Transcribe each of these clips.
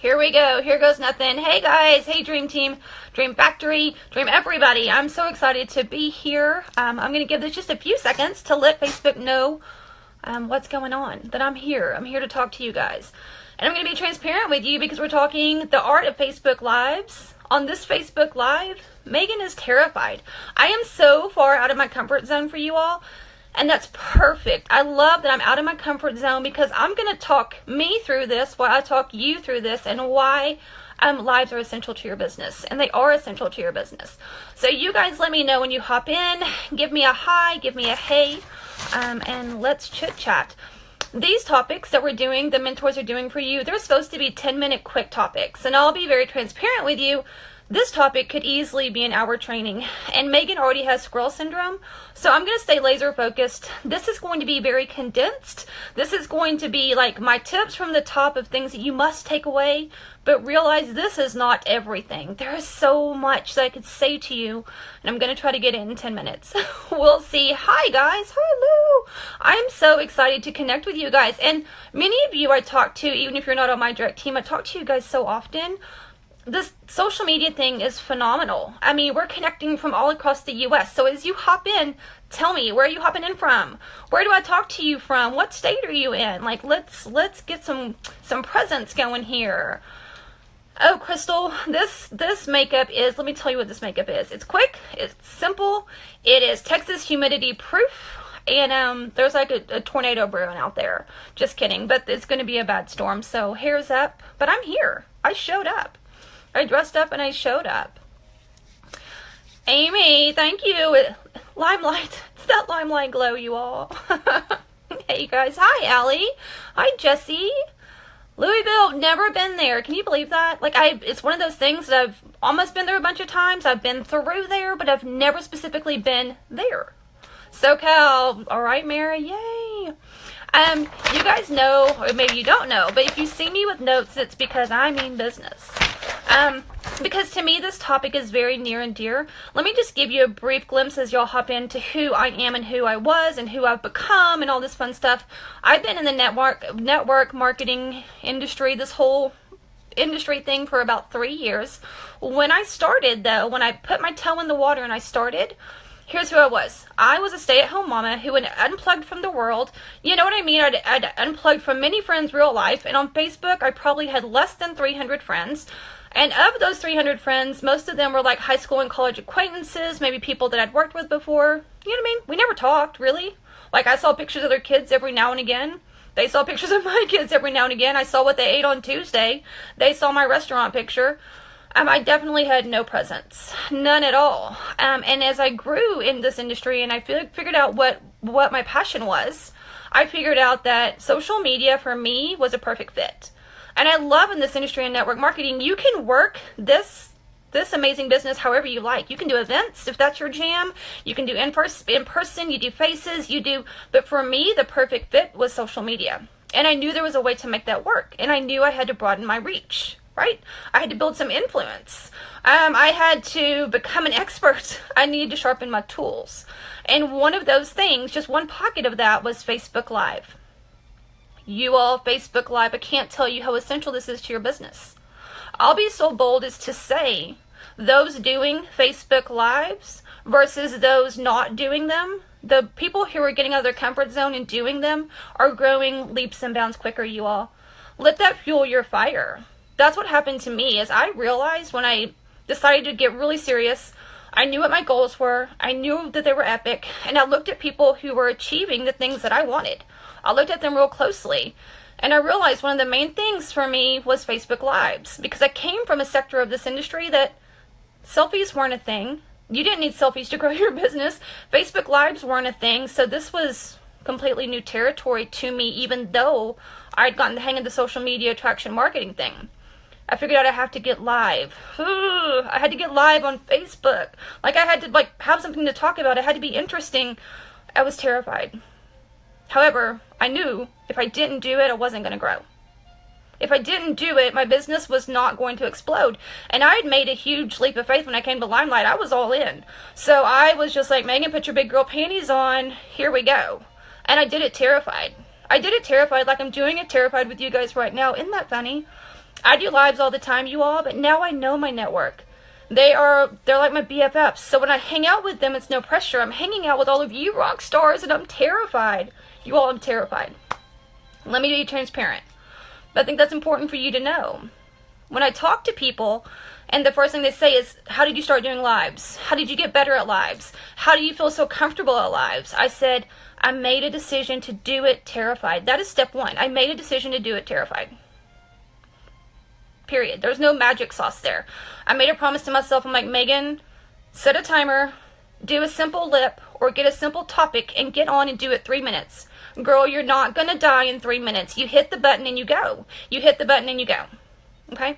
Here we go. Here goes nothing. Hey guys. Hey Dream Team, Dream Factory, Dream everybody. I'm so excited to be here. I'm going to give this just a few seconds to let Facebook know what's going on, that I'm here. I'm here to talk to you guys. And I'm going to be transparent with you because we're talking the art of Facebook Lives. On this Facebook Live, Megan is terrified. I am so far out of my comfort zone for you all. And that's perfect. I love that I'm out of my comfort zone because I'm going to talk me through this, while I talk you through this, and why lives are essential to your business. And they are essential to your business. So you guys let me know when you hop in. Give me a hi, give me a hey, and let's chit chat. These topics that we're doing, the mentors are doing for you, they're supposed to be 10-minute quick topics. And I'll be very transparent with you. This topic could easily be an hour training, and Megan already has squirrel syndrome, so I'm going to stay laser focused. This is going to be very condensed. This is going to be like my tips from the top of things that you must take away, but realize this is not everything. There is so much that I could say to you, and I'm going to try to get it in 10 minutes. We'll see. Hi guys. Hello. I'm so excited to connect with you guys, and many of you I talk to, even if you're not on my direct team, I talk to you guys so often. This social media thing is phenomenal. I mean, we're connecting from all across the U.S. So as you hop in, tell me, where are you hopping in from? Where do I talk to you from? What state are you in? Like, let's get some presence going here. Oh, Crystal, this makeup is, let me tell you what this makeup is. It's quick, it's simple, it is Texas humidity proof. And there's like a tornado brewing out there. Just kidding, but it's going to be a bad storm. So hair's up, but I'm here. I showed up. I dressed up and I showed up. Amy, thank you. Limelight. It's that limelight glow, you all. Hey, you guys. Hi, Allie. Hi, Jessie. Louisville, never been there. Can you believe that? Like, it's one of those things that I've almost been there a bunch of times. I've been through there, but I've never specifically been there. SoCal. All right, Mary. Yay. You guys know, or maybe you don't know, but if you see me with notes, it's because I mean business. Because to me, this topic is very near and dear. Let me just give you a brief glimpse as y'all hop into who I am and who I was and who I've become and all this fun stuff. I've been in the network marketing industry, this whole industry thing, for about 3 years. When I started, though, when I put my toe in the water and I started, here's who I was. I was a stay-at-home mama who had unplugged from the world. You know what I mean? I'd unplugged from many friends' real life. And on Facebook, I probably had less than 300 friends. And of those 300 friends, most of them were like high school and college acquaintances, maybe people that I'd worked with before. You know what I mean? We never talked, really. Like, I saw pictures of their kids every now and again. They saw pictures of my kids every now and again. I saw what they ate on Tuesday. They saw my restaurant picture. I definitely had no presence. None at all. And as I grew in this industry and I figured out what my passion was, I figured out that social media for me was a perfect fit. And I love in this industry and network marketing, you can work this amazing business however you like. You can do events if that's your jam. You can do in person, you do faces, but for me, the perfect fit was social media. And I knew there was a way to make that work. And I knew I had to broaden my reach. Right? I had to build some influence. I had to become an expert. I needed to sharpen my tools. And one of those things, just one pocket of that, was Facebook Live. You all, Facebook Live, I can't tell you how essential this is to your business. I'll be so bold as to say those doing Facebook Lives versus those not doing them, the people who are getting out of their comfort zone and doing them are growing leaps and bounds quicker, you all. Let that fuel your fire. That's what happened to me, is I realized when I decided to get really serious, I knew what my goals were, I knew that they were epic, and I looked at people who were achieving the things that I wanted. I looked at them real closely, and I realized one of the main things for me was Facebook Lives, because I came from a sector of this industry that selfies weren't a thing. You didn't need selfies to grow your business. Facebook Lives weren't a thing, so this was completely new territory to me, even though I'd gotten the hang of the social media attraction marketing thing. I figured out I have to get live. I had to get live on Facebook. Like, I had to have something to talk about. It had to be interesting. I was terrified. However, I knew if I didn't do it, I wasn't going to grow. If I didn't do it, my business was not going to explode. And I had made a huge leap of faith when I came to Limelight. I was all in. So I was just like, Megan, put your big girl panties on. Here we go. And I did it terrified. I did it terrified, like I'm doing it terrified with you guys right now. Isn't that funny? I do lives all the time, you all, but now I know my network. They're like my BFFs. So when I hang out with them, it's no pressure. I'm hanging out with all of you rock stars, and I'm terrified. You all, I'm terrified. Let me be transparent. But I think that's important for you to know. When I talk to people, and the first thing they say is, how did you start doing lives? How did you get better at lives? How do you feel so comfortable at lives? I said, I made a decision to do it terrified. That is step one. I made a decision to do it terrified. Period. There's no magic sauce there. I made a promise to myself. I'm like, Megan, set a timer, do a simple lip, or get a simple topic and get on and do it 3 minutes. Girl, you're not going to die in 3 minutes. You hit the button and you go. You hit the button and you go. Okay?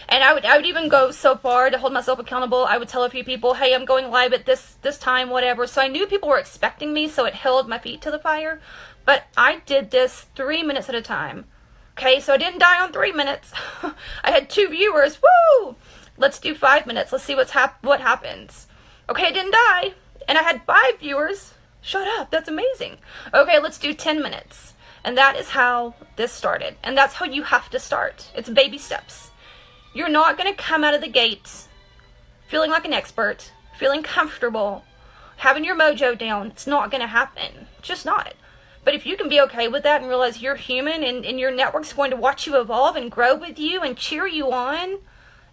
And I would even go so far to hold myself accountable. I would tell a few people, hey, I'm going live at this time, whatever. So I knew people were expecting me, so it held my feet to the fire. But I did this 3 minutes at a time. Okay, so I didn't die on 3 minutes. I had 2 viewers. Woo! Let's do 5 minutes. Let's see what happens. Okay, I didn't die. And I had 5 viewers. Shut up. That's amazing. Okay, let's do 10 minutes. And that is how this started. And that's how you have to start. It's baby steps. You're not going to come out of the gates feeling like an expert, feeling comfortable, having your mojo down. It's not going to happen. It's just not. But if you can be okay with that and realize you're human and your network's going to watch you evolve and grow with you and cheer you on,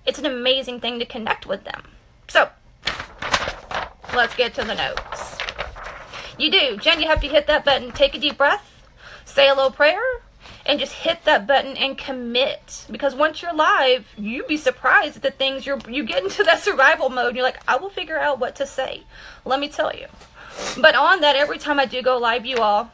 it's an amazing thing to connect with them. So, let's get to the notes. You do. Jen, you have to hit that button. Take a deep breath, say a little prayer, and just hit that button and commit. Because once you're live, you'd be surprised at the things you get into that survival mode. And you're like, I will figure out what to say. Let me tell you. But on that, every time I do go live, you all,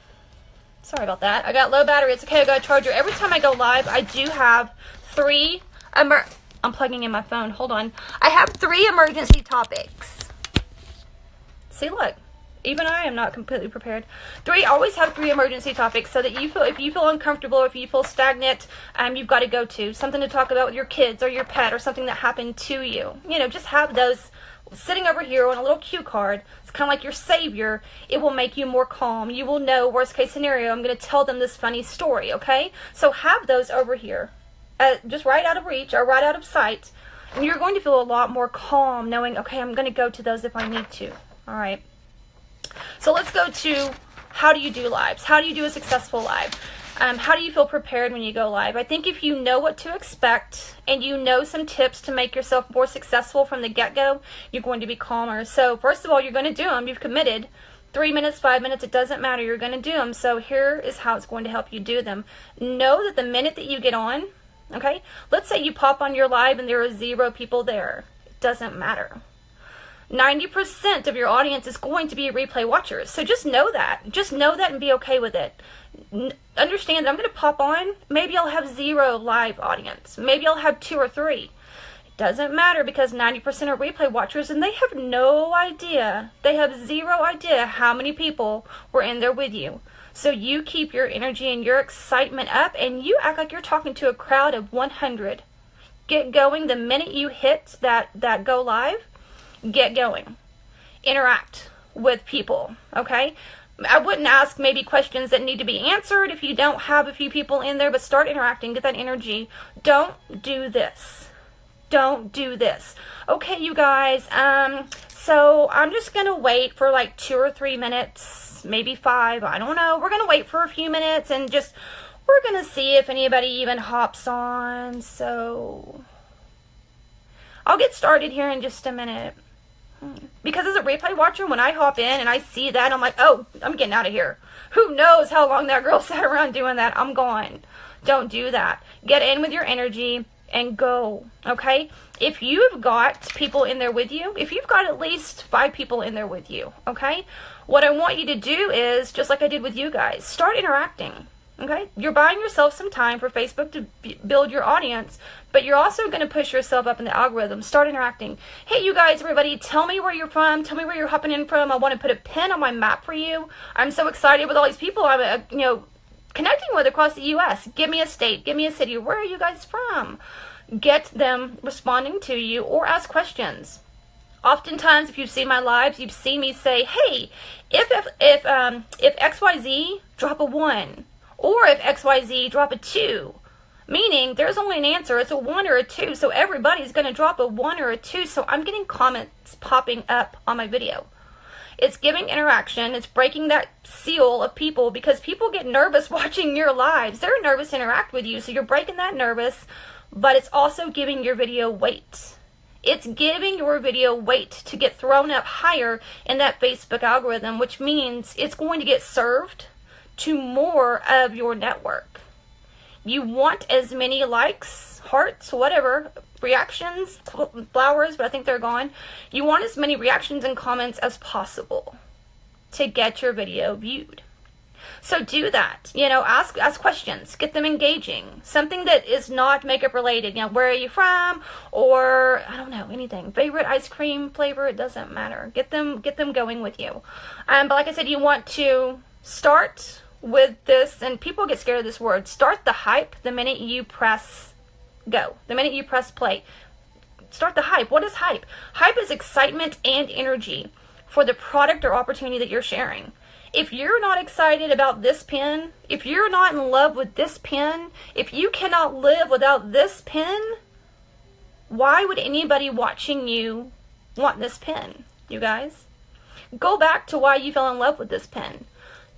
sorry about that. I got low battery. It's okay. I got a charger. Every time I go live, I do have 3 I'm plugging in my phone. Hold on. I have 3 emergency topics. See, look. Even I am not completely prepared. Always have 3 emergency topics so that if you feel uncomfortable, or if you feel stagnant, you've got to go to something to talk about with your kids or your pet or something that happened to you. You know, just have those sitting over here on a little cue card. It's kind of like your savior. It will make you more calm. You will know, worst case scenario, I'm going to tell them this funny story, okay? So have those over here, just right out of reach or right out of sight. And you're going to feel a lot more calm knowing, okay, I'm going to go to those if I need to. All right. So let's go to, how do you do lives? How do you do a successful live? How do you feel prepared when you go live? I think if you know what to expect and you know some tips to make yourself more successful from the get-go, you're going to be calmer. So first of all, you're going to do them. You've committed. 3 minutes, 5 minutes, it doesn't matter. You're going to do them. So here is how it's going to help you do them. Know that the minute that you get on, okay, let's say you pop on your live and there are 0 people there. It doesn't matter. 90% of your audience is going to be replay watchers. So just know that. Just know that and be okay with it. Understand that I'm going to pop on. Maybe I'll have 0 live audience. Maybe I'll have 2 or 3. It doesn't matter because 90% are replay watchers and they have no idea. They have 0 idea how many people were in there with you. So you keep your energy and your excitement up and you act like you're talking to a crowd of 100. Get going the minute you hit that go live. Get going. Interact with people, okay? I wouldn't ask maybe questions that need to be answered if you don't have a few people in there, but start interacting, get that energy. Don't do this. Don't do this. Okay, you guys, so I'm just going to wait for like 2 or 3 minutes, maybe 5, I don't know. We're going to wait for a few minutes and we're going to see if anybody even hops on. So I'll get started here in just a minute. Because as a replay watcher, when I hop in and I see that, I'm like, oh, I'm getting out of here. Who knows how long that girl sat around doing that? I'm gone. Don't do that. Get in with your energy and go, okay? If you've got people in there with you, if you've got at least 5 people in there with you, okay? What I want you to do is, just like I did with you guys, start interacting. Okay, you're buying yourself some time for Facebook to build your audience, but you're also going to push yourself up in the algorithm. Start interacting. Hey, you guys, everybody, tell me where you're from. Tell me where you're hopping in from. I want to put a pin on my map for you. I'm so excited with all these people I'm, connecting with across the U.S. Give me a state. Give me a city. Where are you guys from? Get them responding to you or ask questions. Oftentimes, if you've seen my lives, you've seen me say, hey, if XYZ, drop a 1. Or if XYZ, drop a 2. Meaning there's only an answer, it's a 1 or a 2, so everybody's going to drop a 1 or a 2, so I'm getting comments popping up on my video. It's giving interaction, it's breaking that seal of people, because people get nervous watching your lives. They're nervous to interact with you, so you're breaking that nervous, but it's also giving your video weight. It's giving your video weight to get thrown up higher in that Facebook algorithm, which means it's going to get served to more of your network. You want as many likes, hearts, whatever, reactions, flowers, but I think they're gone. You want as many reactions and comments as possible to get your video viewed. So do that. You know, ask questions, get them engaging. Something that is not makeup related. You know, where are you from? Or I don't know, anything. Favorite ice cream flavor? It doesn't matter. Get them going with you. But like I said, you want to start with this, and people get scared of this word. Start the hype the minute you press go. The minute you press play. Start the hype. What is hype? Hype is excitement and energy for the product or opportunity that you're sharing. If you're not excited about this pen, if you're not in love with this pen, if you cannot live without this pen, why would anybody watching you want this pen, you guys? Go back to why you fell in love with this pen.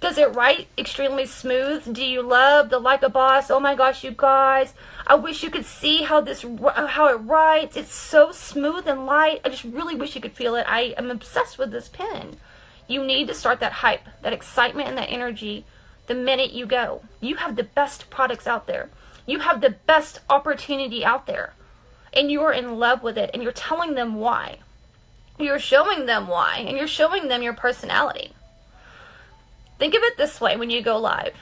Does it write extremely smooth? Do you love the Like a Boss? Oh my gosh, you guys, I wish you could see how it writes. It's so smooth and light. I just really wish you could feel it. I am obsessed with this pen. You need to start that hype, that excitement and that energy the minute you go. You have the best products out there. You have the best opportunity out there. And you're in love with it, and you're telling them why. You're showing them why, and you're showing them your personality. Think of it this way when you go live.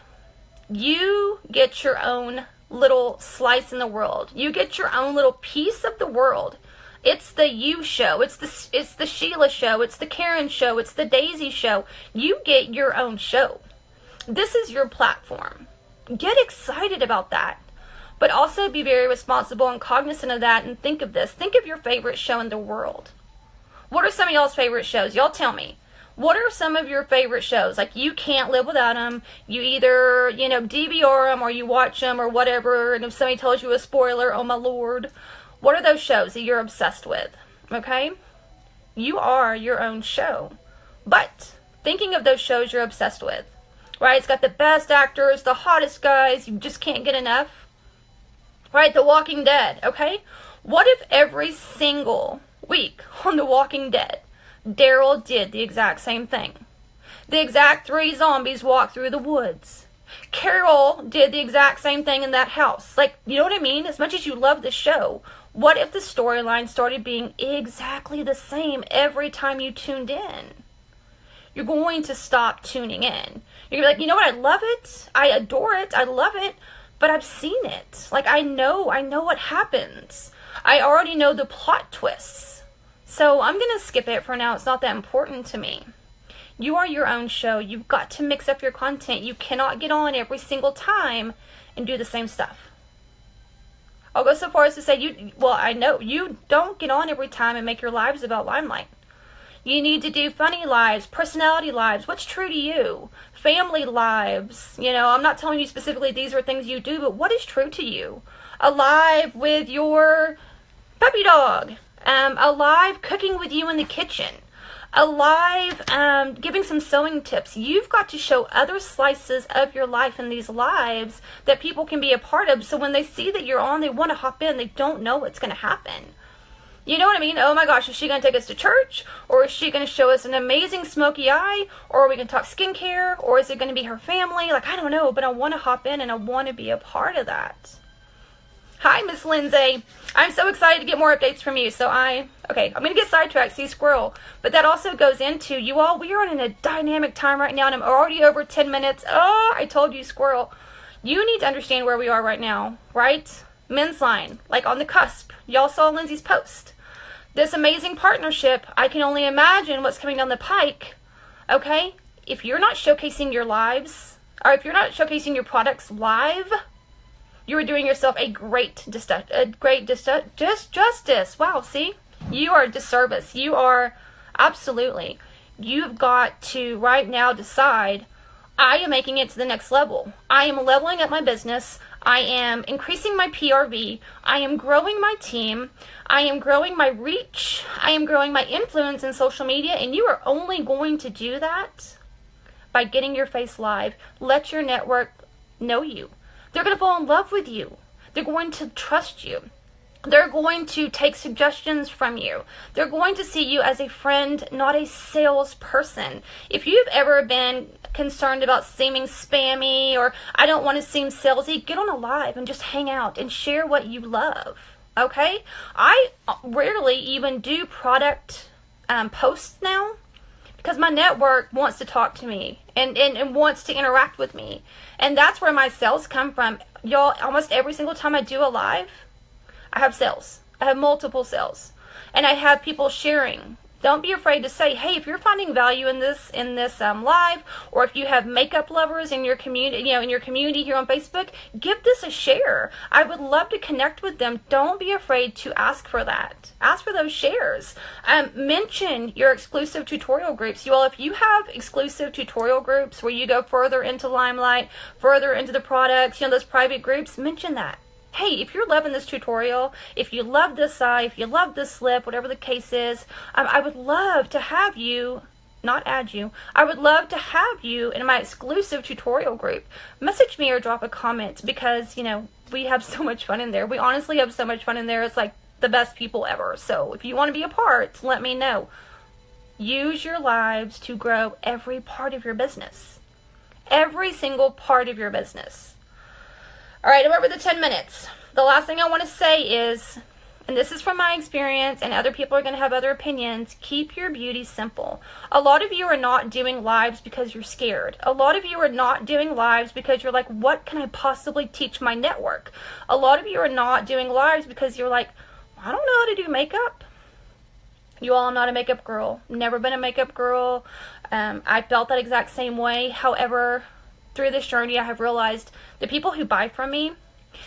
You get your own little slice in the world. You get your own little piece of the world. It's the you show. It's the Sheila show. It's the Karen show. It's the Daisy show. You get your own show. This is your platform. Get excited about that. But also be very responsible and cognizant of that, and think of this. Think of your favorite show in the world. What are some of y'all's favorite shows? Y'all tell me. What are some of your favorite shows? Like, you can't live without them. You either, you know, DVR them or you watch them or whatever. And if somebody tells you a spoiler, oh my Lord. What are those shows that you're obsessed with? Okay? You are your own show. But thinking of those shows you're obsessed with, right? It's got the best actors, the hottest guys. You just can't get enough. Right? The Walking Dead. Okay? What if every single week on The Walking Dead, Daryl did the exact same thing? The exact 3 zombies walked through the woods. Carol did the exact same thing in that house. Like, you know what I mean? As much as you love the show, what if the storyline started being exactly the same every time you tuned in? You're going to stop tuning in. You're like, you know what? I love it. I adore it. I love it. But I've seen it. Like, I know what happens. I already know the plot twists. So I'm going to skip it for now. It's not that important to me. You are your own show. You've got to mix up your content. You cannot get on every single time and do the same stuff. I'll go so far as to say, I know you don't get on every time and make your lives about Limelight. You need to do funny lives, personality lives, what's true to you, family lives. You know, I'm not telling you specifically these are things you do, but what is true to you? A live with your puppy dog, a live cooking with you in the kitchen, a live giving some sewing tips. You've got to show other slices of your life in these lives that people can be a part of, so when they see that you're on, they want to hop in. They don't know what's going to happen. You know what I mean? Oh my gosh, is she going to take us to church? Or is she going to show us an amazing smoky eye? Or are we going to talk skincare? Or is it going to be her family? Like, I don't know, but I want to hop in and I want to be a part of that. Hi, Miss Lindsay. I'm so excited to get more updates from you. So I'm going to get sidetracked, see squirrel. But that also goes into, you all, we are in a dynamic time right now, and I'm already over 10 minutes. Oh, I told you, squirrel. You need to understand where we are right now, right? Men's Line, like on the cusp. Y'all saw Lindsay's post. This amazing partnership, I can only imagine what's coming down the pike, okay? If you're not showcasing your lives, or if you're not showcasing your products live, you are doing yourself a great justice. Wow, see? You are a disservice. You are, absolutely. You've got to right now decide I am making it to the next level. I am leveling up my business. I am increasing my PRV. I am growing my team. I am growing my reach. I am growing my influence in social media. And you are only going to do that by getting your face live. Let your network know you. They're going to fall in love with you. They're going to trust you. They're going to take suggestions from you. They're going to see you as a friend, not a salesperson. If you've ever been concerned about seeming spammy or I don't want to seem salesy, get on a live and just hang out and share what you love. Okay? I rarely even do product posts now because my network wants to talk to me and wants to interact with me. And that's where my sales come from. Y'all, almost every single time I do a live, I have sales. I have multiple sales. And I have people sharing. Don't be afraid to say, hey, if you're finding value in this live, or if you have makeup lovers in your community, in your community here on Facebook, give this a share. I would love to connect with them. Don't be afraid to ask for that. Ask for those shares. Mention your exclusive tutorial groups. You all, if you have exclusive tutorial groups where you go further into Limelight, further into the products, those private groups, mention that. Hey, if you're loving this tutorial, if you love this eye, if you love this lip, whatever the case is, I would love to have you, not add you, I would love to have you in my exclusive tutorial group. Message me or drop a comment because, we have so much fun in there. We honestly have so much fun in there. It's like the best people ever. So if you want to be a part, let me know. Use your lives to grow every part of your business. Every single part of your business. All right, I'm over the 10 minutes. The last thing I want to say is, and this is from my experience, and other people are going to have other opinions, keep your beauty simple. A lot of you are not doing lives because you're scared. A lot of you are not doing lives because you're like, what can I possibly teach my network? A lot of you are not doing lives because you're like, I don't know how to do makeup. You all, I'm not a makeup girl. Never been a makeup girl. I felt that exact same way. However, through this journey, I have realized the people who buy from me,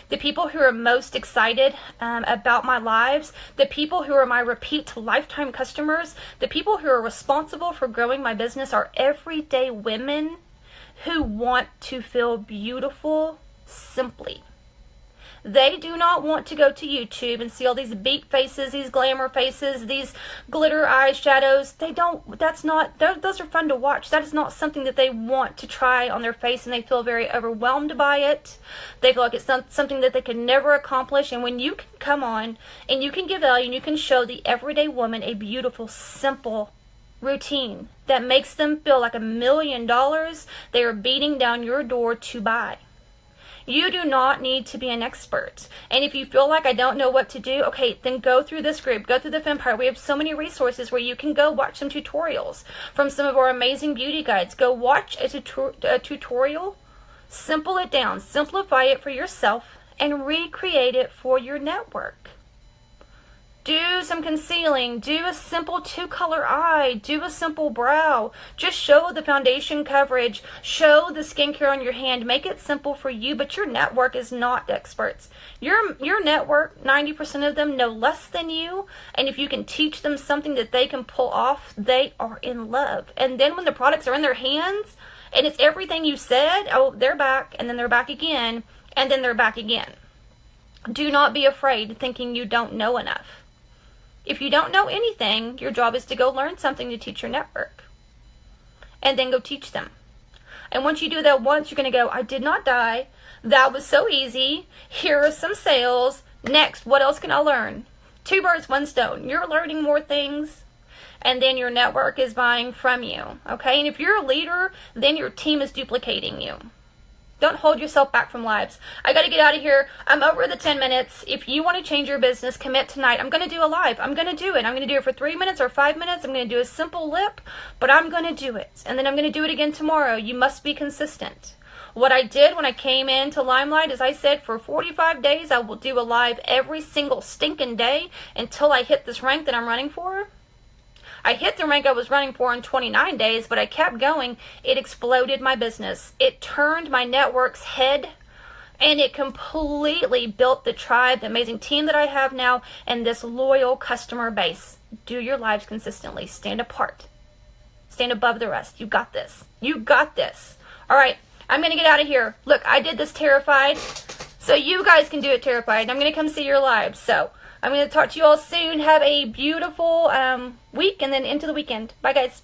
the people who are most excited about my lives, the people who are my repeat lifetime customers, the people who are responsible for growing my business are everyday women who want to feel beautiful simply. They do not want to go to YouTube and see all these beat faces, these glamour faces, these glitter eyeshadows. They don't, those are fun to watch. That is not something that they want to try on their face, and they feel very overwhelmed by it. They feel like it's something that they can never accomplish. And when you can come on and you can give value and you can show the everyday woman a beautiful, simple routine that makes them feel like $1 million, they are beating down your door to buy. You do not need to be an expert. And if you feel like I don't know what to do, okay, then go through this group. Go through the Fempire. We have so many resources where you can go watch some tutorials from some of our amazing beauty guides. Go watch a tutorial, simple it down, simplify it for yourself, and recreate it for your network. Do some concealing, do a simple 2-color eye, do a simple brow. Just show the foundation coverage, show the skincare on your hand. Make it simple for you, but your network is not experts. Your network, 90% of them know less than you, and if you can teach them something that they can pull off, they are in love. And then when the products are in their hands, and it's everything you said, oh, they're back, and then they're back again, and then they're back again. Do not be afraid thinking you don't know enough. If you don't know anything, your job is to go learn something to teach your network. And then go teach them. And once you do that once, you're going to go, I did not die. That was so easy. Here are some sales. Next, what else can I learn? 2 birds, 1 stone. You're learning more things. And then your network is buying from you. Okay? And if you're a leader, then your team is duplicating you. Don't hold yourself back from lives. I got to get out of here. I'm over the 10 minutes. If you want to change your business, commit tonight. I'm going to do a live. I'm going to do it. I'm going to do it for 3 minutes or 5 minutes. I'm going to do a simple lip, but I'm going to do it. And then I'm going to do it again tomorrow. You must be consistent. What I did when I came into Limelight is I said for 45 days, I will do a live every single stinking day until I hit this rank that I'm running for. I hit the rank I was running for in 29 days, but I kept going. It exploded my business. It turned my network's head, and it completely built the tribe, the amazing team that I have now, and this loyal customer base. Do your lives consistently. Stand apart. Stand above the rest. You got this. You got this. All right, I'm going to get out of here. Look, I did this terrified, so you guys can do it terrified. I'm going to come see your lives. So I'm going to talk to you all soon. Have a beautiful week and then into the weekend. Bye, guys.